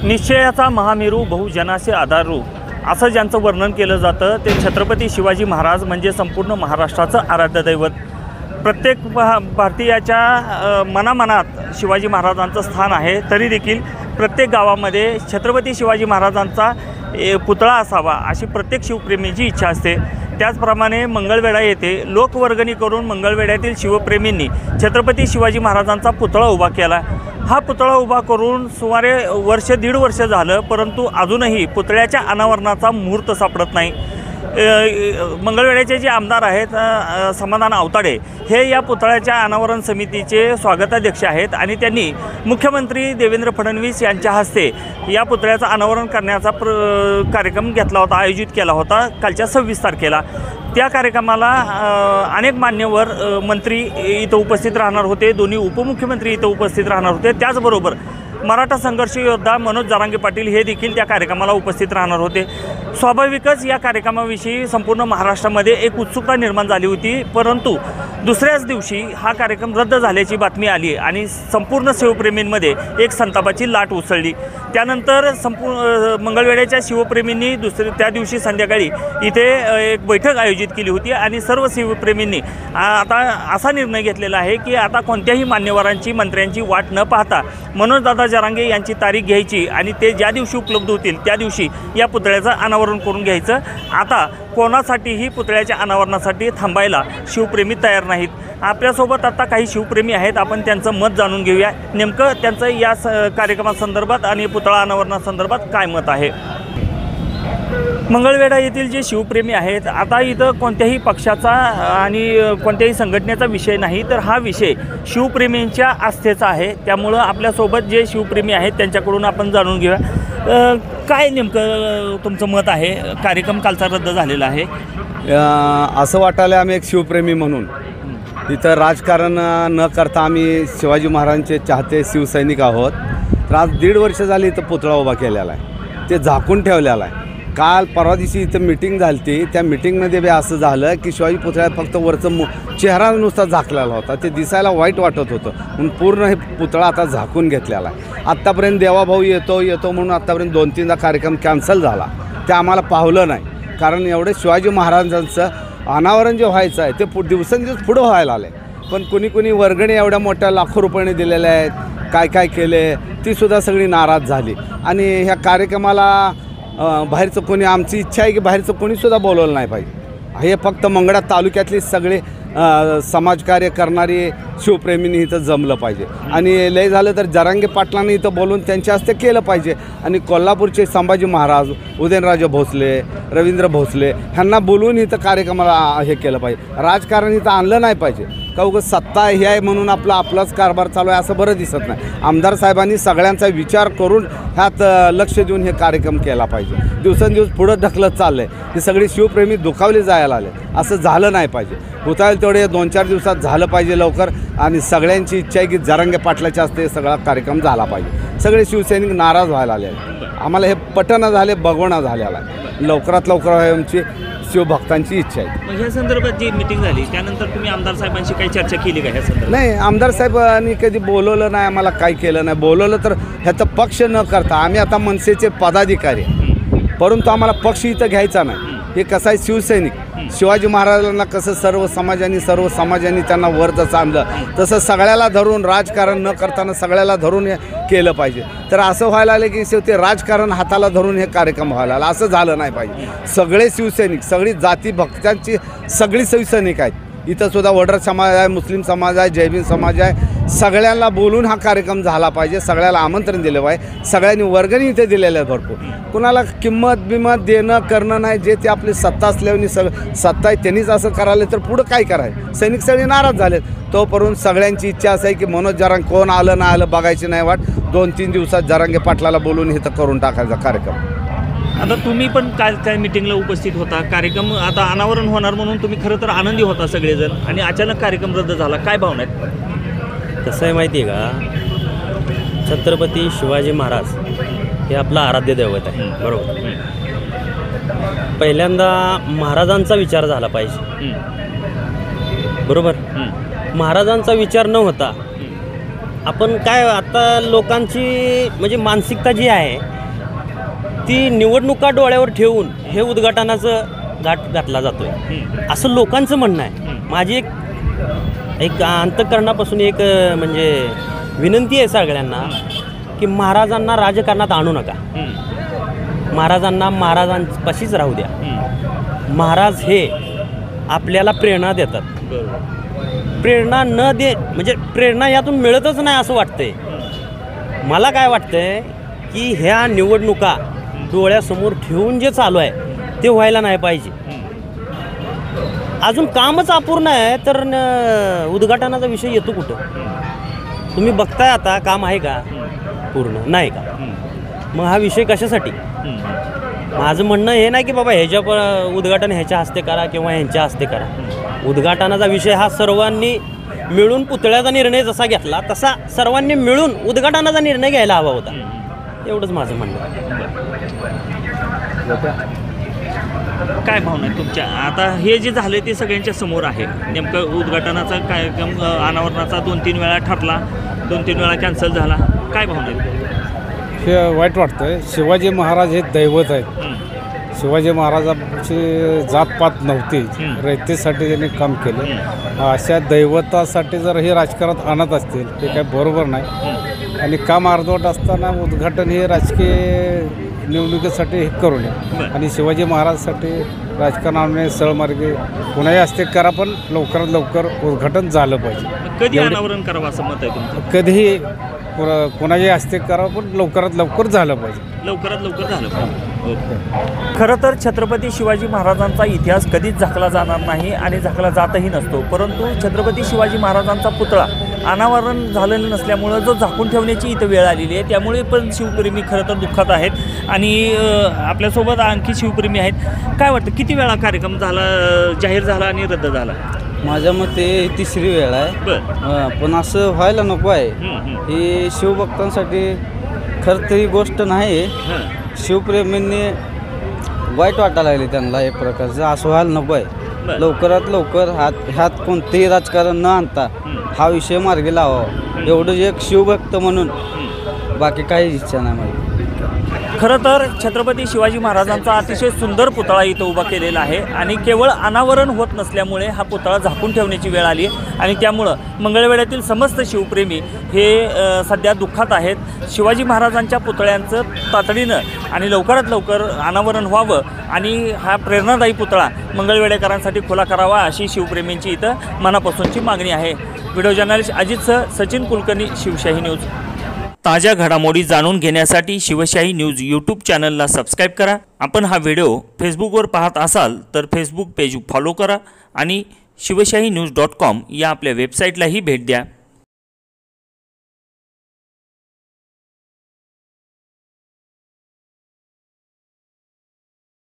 निश्चयाचा महामेरू बहुजनाचे आधारू असं ज्यांचं वर्णन केलं जातं ते छत्रपती शिवाजी महाराज म्हणजे संपूर्ण महाराष्ट्राचं आराध्य दैवत। प्रत्येक भारतीयाच्या मनामनात शिवाजी महाराजांचं स्थान आहे। तरी देखील प्रत्येक गावामध्ये छत्रपती शिवाजी महाराजांचा पुतळा असावा अशी प्रत्येक शिवप्रेमीची इच्छा असते। त्याचप्रमाणे मंगळवेढा येथे लोकवर्गणी करून मंगळवेढ्यातील शिवप्रेमींनी छत्रपती शिवाजी महाराजांचा पुतळा उभा केला। हा पुतळा उभा करून सुमारे दीड वर्ष झालं, परंतु अजूनही पुतळ्याच्या अनावरणाचा मुहूर्त सापडत नाही। मंगळवेढ्याचे जे आमदार आहेत समाधान आवताडे हे या पुतळ्याच्या अनावरण समितीचे स्वागताध्यक्ष आहेत आणि त्यांनी मुख्यमंत्री देवेंद्र फडणवीस यांच्या हस्ते या पुतळ्याचं अनावरण करण्याचा कार्यक्रम घेतला होता, आयोजित केला होता कालच्या 26 तारखेला। त्या कार्यक्रमाला अनेक मान्यवर मंत्री इथं उपस्थित राहणार होते, दोन्ही उपमुख्यमंत्री इथं उपस्थित राहणार होते। त्याचबरोबर मराठा संघर्ष योद्धा मनोज जरांगे पाटील हे देखील त्या कार्यक्रमाला उपस्थित राहणार होते। स्वाभाविकच या कार्यक्रमाविषयी संपूर्ण महाराष्ट्रामध्ये एक उत्सुकता निर्माण झाली होती, परंतु दुसऱ्याच दिवशी हा कार्यक्रम रद्द झाल्याची बातमी आली आणि संपूर्ण शिवप्रेमींमध्ये एक संतापाची लाट उसळली। त्यानंतर मंगळवेढ्याच्या शिवप्रेमींनी त्या दिवशी संध्याकाळी इथे एक बैठक आयोजित केली होती आणि सर्व शिवप्रेमींनी आता असा निर्णय घेतलेला आहे की आता कोणत्याही मान्यवरांची मंत्र्यांची वाट न पाहता मनोजदादा जरांगे यांची तारीख घ्यायची आणि ते ज्या दिवशी उपलब्ध होतील त्या दिवशी या पुतळ्याचं अनावरण करून घ्यायचं। आता कोणासाठीही पुतळ्याच्या अनावरणासाठी थांबायला शिवप्रेमी तयार नाहीत। आपल्यासोबत आता काही शिवप्रेमी आहेत, आपण त्यांचं मत जाणून घेऊया, नेमकं त्यांचं या कार्यक्रमासंदर्भात आणि पुतळा अनावरणासंदर्भात काय मत आहे। मंगळवेढा येथील जे शिवप्रेमी आहेत, आता इथं कोणत्याही पक्षाचा आणि कोणत्याही संघटनेचा विषय नाही, तर हा विषय शिवप्रेमींच्या आस्थेचा आहे। त्यामुळं आपल्यासोबत जे शिवप्रेमी आहेत त्यांच्याकडून आपण जाणून घेऊया काय नेमकं तुमचं मत आहे। कार्यक्रम कालचा रद्द झालेला आहे असं वाटायला आम्ही एक शिवप्रेमी म्हणून इथं राजकारण न करता आम्ही शिवाजी महाराजांचे चाहते शिवसैनिक आहोत। तर आज 1.5 वर्ष झाली इथं पुतळा उभा केलेला आहे, ते झाकून ठेवलेला आहे। काल परवा दिवशी इथं मिटिंग झाली होती, त्या मिटिंगमध्ये बी असं झालं की शिवाजी पुतळ्यात फक्त वरचं चेहरा नुसता झाकलेला होता, ते दिसायला वाईट वाटत होतं म्हणून पूर्ण हे पुतळा आता झाकून घेतलेला आहे। आत्तापर्यंत देवाभाऊ येतो म्हणून आत्तापर्यंत 2-3दा कार्यक्रम कॅन्सल झाला, ते आम्हाला पावलं नाही, कारण एवढे शिवाजी महाराजांचं अनावरण जे व्हायचं आहे ते दिवसेंदिवस पुढं व्हायला आले। पण कुणी वर्गणी एवढ्या मोठ्या लाखो रुपयाने दिलेल्या आहेत, काय केले तीसुद्धा सगळी नाराज झाली आणि ह्या कार्यक्रमाला बाहेरचं कोणी, आमची इच्छा आहे की बाहेरचं कोणीसुद्धा बोलवलं नाही पाहिजे। हे फक्त मंगळा तालुक्यातले सगळे समाजकार्य करणारे शिवप्रेमींनी इथं जमलं पाहिजे आणि लय झालं तर जरांगे पाटलांनी इथं बोलून त्यांच्या हस्ते केलं पाहिजे आणि कोल्हापूरचे संभाजी महाराज, उदयनराजे भोसले, रवींद्र भोसले ह्यांना बोलून इथं कार्यक्रमाला हे केलं पाहिजे। राजकारण इथं आणलं नाही पाहिजे, का उगाच सत्ता हे आहे म्हणून आपलाच कारभार चालू आहे असं बरं दिसत नाही। आमदार साहेबांनी सगळ्यांचा विचार करून ह्यात लक्ष देऊन हे कार्यक्रम केला पाहिजे। दिवसेंदिवस पुढं ढकलत चाललं आहे, ही सगळी शिवप्रेमी दुखावली जायला आले, असं झालं नाही पाहिजे। होता येईल तेवढे 2-4 दिवसात झालं पाहिजे लवकर आणि सगळ्यांची इच्छा आहे की जरांगे पाटलाच्या हस्ते सगळा कार्यक्रम झाला पाहिजे। सगळे शिवसैनिक नाराज व्हायला आले, आम्हाला हे पटना झाले, बघवणं झालेला आहे, लवकरात लवकर आमची शिवभक्तांची इच्छा आहे। मग ह्या संदर्भात जी मीटिंग झाली त्यानंतर तुम्ही आमदार साहेबांशी काही चर्चा केली का ह्या संदर्भात? नाही, आमदार साहेबांनी कधी बोलवलं नाही, आम्हाला काही केलं नाही। बोलवलं तर ह्याचा पक्ष न करता आम्ही आता मनसेचे पदाधिकारी, परंतु आम्हाला पक्ष इथं घ्यायचा नाही। हे कसं आहे, शिवसैनिक शिवाजी महाराजांना कसं सर्व समाजांनी त्यांना वर जसं आणलं तसं सगळ्याला धरून राजकारण न करताना सगळ्याला धरून हे केलं पाहिजे। तर असं व्हायला आलं की शेवटी राजकारण हाताला धरून हे कार्यक्रम व्हायला आलं, असं झालं नाही पाहिजे। सगळे शिवसैनिक, सगळी जाती भक्तांची सगळी शिवसैनिक आहेत इथं सुद्धा, वडर समाज आहे, मुस्लिम समाज आहे, जैन समाज आहे, सगळ्यांना बोलून हा कार्यक्रम झाला पाहिजे। सगळ्याला आमंत्रण दिलं पाहिजे, सगळ्यांनी वर्गणी इथे दिलेल्या आहे भरपूर, कुणाला किंमत देणं करणं नाही, जे ते आपली सत्ता असल्याने सत्ता आहे त्यांनीच असं करायला तर पुढं काय करायचं। सैनिक सगळे नाराज झालेत, तोपर्यंत सगळ्यांची इच्छा असं आहे की मनोज जरांगे कोण आलं नाही आलं बघायची नाही वाट, 2-3 दिवसात जरांगे पाटलाला बोलून इथं करून टाकायचा कार्यक्रम। आता तुम्ही पण काय मीटिंगला उपस्थित होता, कार्यक्रम आता अनावरण होणार म्हणून तुम्ही खरं तर आनंदी होता सगळेजण आणि अचानक कार्यक्रम रद्द झाला, काय भावना आहेत? कसं आहे माहिती आहे का, छत्रपती शिवाजी महाराज हे आपलं आराध्य दैवत आहे, बरोबर। पहिल्यांदा महाराजांचा विचार झाला पाहिजे, बरोबर। महाराजांचा विचार न होता आपण काय आता लोकांची म्हणजे मानसिकता जी आहे ती निवडणुका डोळ्यावर ठेवून हे उद्घाटनाचं घाट घातला जातोय असं लोकांचं म्हणणं आहे. माझी एक अंतःकरणापासून एक म्हणजे विनंती आहे सगळ्यांना की महाराजांना राजकारणात आणू नका. महाराजांना महाराजांपाशीच राहू द्या. महाराज हे आपल्याला प्रेरणा देतात. प्रेरणा न दे म्हणजे प्रेरणा यातून मिळतच नाही असं वाटतंय. मला काय वाटतंय की ह्या निवडणुका डोळ्यासमोर ठेवून जे चालू आहे ते व्हायला नाही पाहिजे. अजून कामच अपूर्ण आहे तर उद्घाटनाचा विषय येतो कुठं? तुम्ही बघताय आता काम आहे का पूर्ण? नाही का? मग हा विषय कशासाठी? माझं म्हणणं हे नाही की बाबा ह्याच्या उद्घाटन ह्याच्या हस्ते करा किंवा ह्यांच्या हस्ते करा. उद्घाटनाचा विषय हा सर्वांनी मिळून पुतळ्याचा निर्णय जसा घेतला तसा सर्वांनी मिळून उद्घाटनाचा निर्णय घ्यायला हवा होता. एवढंच माझं म्हणणं आहे. काय भावना आहे तुमच्या? आता हे जे झालं ते सगळ्यांच्या समोर आहे. नेमकं उद्घाटनाचा कार्यक्रम अनावरणाचा 2-3 वेळा ठरला, 2-3 वेळा कॅन्सल झाला. काय भावना आहे? हे वाईट वाटतंय. शिवाजी महाराज हे दैवत आहेत. शिवाजी महाराजांची जातपात नव्हती. रयतेसाठी त्यांनी काम केलं. अशा दैवतासाठी जर हे राजकारणात आणत असतील ते काय बरोबर नाही. आणि काम अर्धवट असताना उद्घाटन हे राजकीय निवडणुकीसाठी हे करू नये. आणि शिवाजी महाराजसाठी राजकारण आणणे सरळमार्गे कुणाही असते करा, पण लवकरात लवकर उद्घाटन झालं पाहिजे. कधी अनावरण करावं असं मत आहे तुमचं? कधीही कोणाही असते करावं, पण लवकरात लवकर झालं पाहिजे. लवकरात लवकर झालं पाहिजे. खरं तर छत्रपती शिवाजी महाराजांचा इतिहास कधीच झाकला जाणार नाही आणि झाकला जातही नसतो. परंतु छत्रपती शिवाजी महाराजांचा पुतळा अनावरण झालेलं नसल्यामुळं जो झाकून ठेवण्याची इथं वेळ आलेली आहे, त्यामुळे पण शिवप्रेमी खरं तर दुःखात आहेत. आणि आपल्यासोबत आणखी शिवप्रेमी आहेत. काय वाटतं किती वेळा कार्यक्रम झाला, जाहीर झाला आणि रद्द झाला? माझ्या मते ही 3री वेळ आहे. बरं. पण असं व्हायला नको आहे. ही शिवभक्तांसाठी खरं तरी गोष्ट नाही. शिवप्रेमींनी वाईट वाटायला लागले त्यांना एक प्रकारचं. असं व्हायला नको आहे. लवकरात लवकर ह्यात कोणतेही राजकारण न आणता हा विषय मार्गी लावावा, एवढं एक शिवभक्त म्हणून. बाकी काही इच्छा नाही माझी. खरं तर छत्रपती शिवाजी महाराजांचा अतिशय सुंदर पुतळा इथं उभा केलेला आहे आणि केवळ अनावरण होत नसल्यामुळे हा पुतळा झाकून ठेवण्याची वेळ आली आहे. आणि त्यामुळं मंगळवेढ्यातील समस्त शिवप्रेमी हे सध्या दुःखात आहेत. शिवाजी महाराजांच्या पुतळ्यांचं तातडीनं आणि लवकरात लवकर अनावरण व्हावं आणि हा प्रेरणादायी पुतळा मंगळवेढेकरांसाठी खुला करावा अशी शिवप्रेमींची इथं मनापासूनची मागणी आहे. व्हिडिओ जर्नलिस्ट अजितसह सचिन कुलकर्णी, शिवशाही न्यूज. ताज्या घडामोडी जाणून घेण्यासाठी शिवशाही न्यूज यूट्यूब चॅनलला सबस्क्राईब करा. आपण हा व्हिडिओ फेसबुकवर पाहत असाल तर फेसबुक पेज फॉलो करा आणि शिवशाही न्यूज.com या आपल्या वेबसाईटलाही भेट द्या.